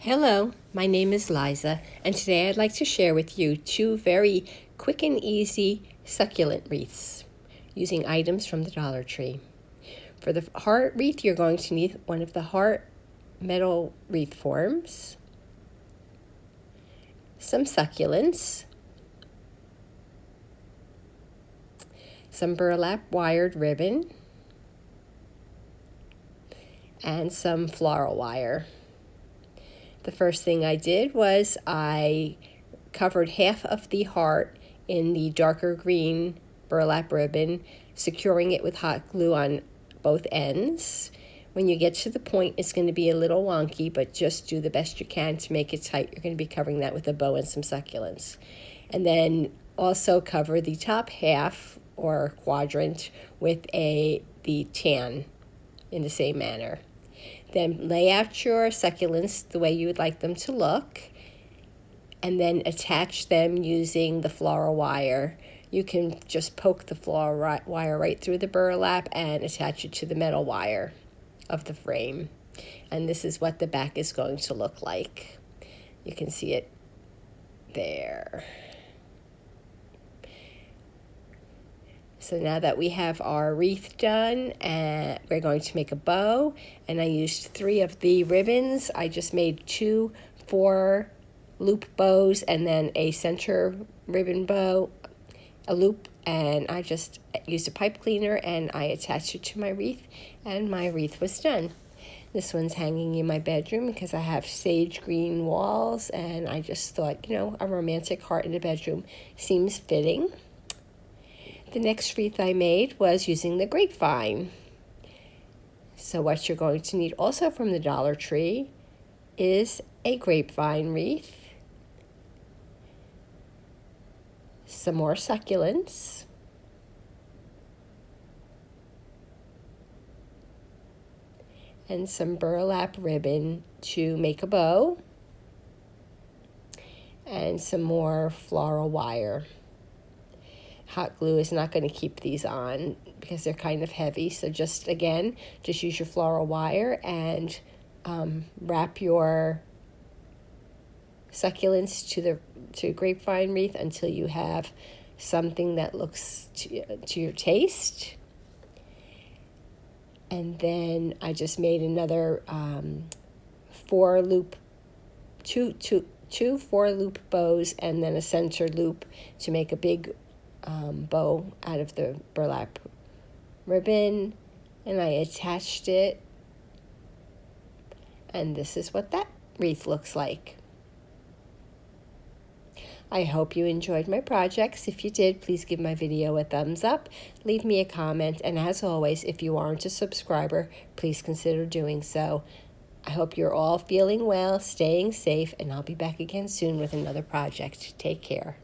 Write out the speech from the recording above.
Hello, my name is Liza, and today I'd like to share with you two very quick and easy succulent wreaths using items from the Dollar Tree. For the heart wreath, you're going to need one of the heart metal wreath forms, some succulents, some burlap wired ribbon, and some floral wire. The first thing I did was I covered half of the heart in the darker green burlap ribbon, securing it with hot glue on both ends. When you get to the point, it's going to be a little wonky, but just do the best you can to make it tight. You're going to be covering that with a bow and some succulents. And then also cover the top half or quadrant with the tan in the same manner. Then lay out your succulents the way you would like them to look, and then attach them using the floral wire. You can just poke the floral wire right through the burlap and attach it to the metal wire of the frame. And this is what the back is going to look like. You can see it there. So now that we have our wreath done, we're going to make a bow, and I used 3 of the ribbons. I just made 2 4-loop bows and then a center ribbon bow, a loop, and I just used a pipe cleaner and I attached it to my wreath, and my wreath was done. This one's hanging in my bedroom because I have sage green walls, and I just thought, a romantic heart in the bedroom seems fitting. The next wreath I made was using the grapevine. So what you're going to need also from the Dollar Tree is a grapevine wreath, some more succulents, and some burlap ribbon to make a bow, and some more floral wire. Hot glue is not going to keep these on because they're kind of heavy. So just use your floral wire and wrap your succulents to grapevine wreath until you have something that looks to your taste. And then I just made another 4-loop, two 4-loop bows, and then a center loop to make a big bow out of the burlap ribbon, and I attached it, and this is what that wreath looks like. I hope you enjoyed my projects. If you did, please give my video a thumbs up, leave me a comment, and as always, if you aren't a subscriber, please consider doing so. I hope you're all feeling well, staying safe, and I'll be back again soon with another project. Take care.